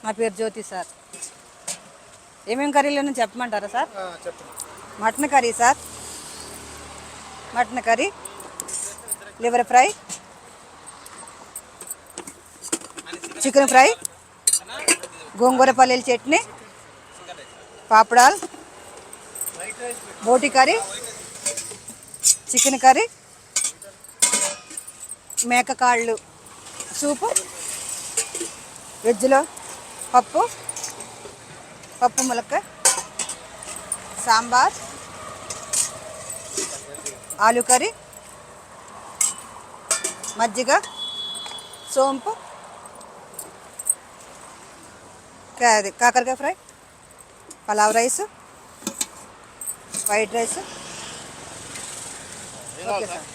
నా పేరు జ్యోతి సార్. ఏమేమి కర్రీలను చెప్పమంటారా sir? Mutton curry sir, mutton curry, liver fry, chicken fry, గోంగూర పల్లీల చట్నీ, పాపడాల్, బోటి కర్రీ, చికెన్ కర్రీ, మేక కాళ్ళు సూపు, వెజ్లో పప్పు ములక్కాయ, సాంబార్, ఆలు కర్రీ, మజ్జిగ, సోంపు, కాకరకాయ fry, pulao rice, white rice. Okay sir.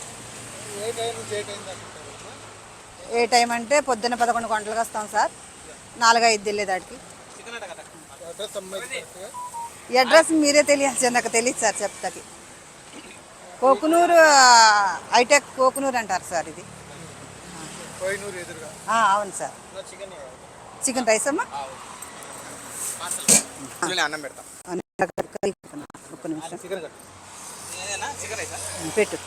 ఏ టైం అంటే పొద్దున్న 11 గంటలకు వస్తాం సార్, 4-5 వెళ్ళేదాడికి. ఈ అడ్రస్ మీరే తెలియాల్సి, నాకు తెలియదు సార్ చెప్తాకి. కోకునూరు హైటెక్ కోకునూరు అంటారు సార్ ఇది. అవును సార్. చికెన్ రైస్ అమ్మా, ఒక్క నిమిషం పెట్టు.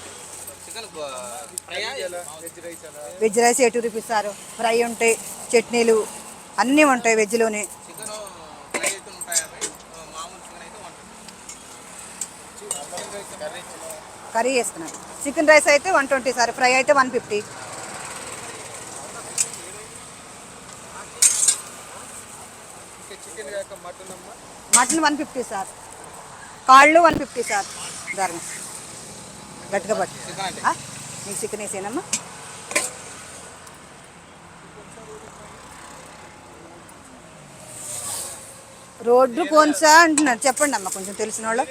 Veg rice 80 rupees sir. Fry ఉంటాయి, చట్నీలు అన్నీ ఉంటాయి వెజ్లోనే. కర్రీ వేస్తున్నాను. చికెన్ రైస్ అయితే 120 సార్, ఫ్రై అయితే 150. మటన్ 150 సార్, కాళ్ళు 150 సార్. ధర్మ గట్టిగా పట్టు. మీకు చికెన్ వేసేనమ్మా. రోడ్డు కోన్సా అంటున్నారు, చెప్పండి అమ్మా కొంచెం తెలిసిన వాళ్ళు.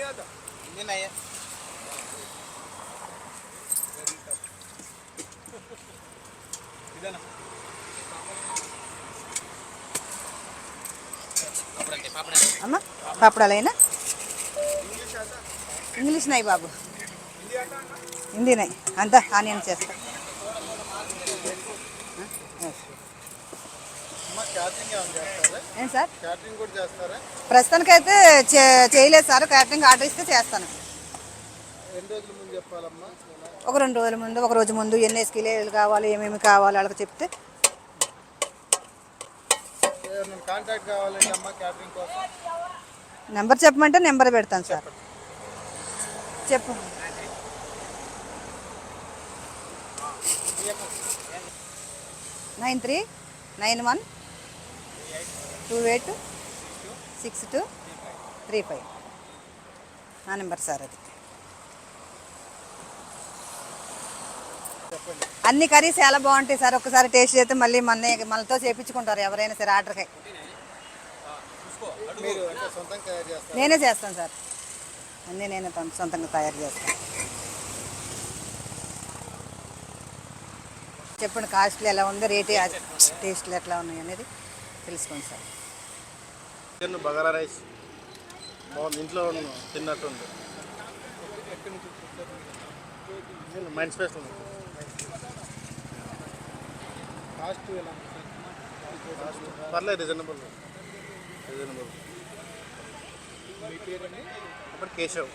అమ్మా పాపడాలైనా ఇంగ్లీష్ నై బాబు, హిందీ నై అంతా ఆనియన్ చేస్తా. ఏం సార్ ప్రస్తుతానికైతే చేయలేదు సార్, క్యాటరింగ్ ఆర్డర్ ఇస్తే చేస్తాను. ఒక 2 రోజుల ముందు, ఒక రోజు ముందు ఎన్ని కిలోలు కావాలి, ఏమేమి కావాలి వాళ్ళకి చెప్తే. నెంబర్ చెప్పమంటే నెంబర్ పెడతాను సార్. చెప్పు. 9391286235 నా నెంబర్ సార్ అది. అన్ని కర్రీస్ చాలా బాగుంటాయి సార్. ఒక్కసారి టేస్ట్ చేస్తే మళ్ళీ మనతో చేయించుకుంటారు ఎవరైనా సరే ఆర్డర్కి. నేనే చేస్తాను సార్, అన్నీ నేనే సొంతంగా తయారు చేస్తాను. చెప్పండి కాస్ట్లు ఎలా ఉందో, రేటు టేస్ట్లు ఎట్లా ఉన్నాయి అనేది తెలుసుకోండి సార్. బగారా రైస్ ఇంట్లో తిన్నట్టుంది, మైండ్ స్పేస్ ఉంది. పర్లేదు, రీజనబుల్. అప్పుడు కేశవ్.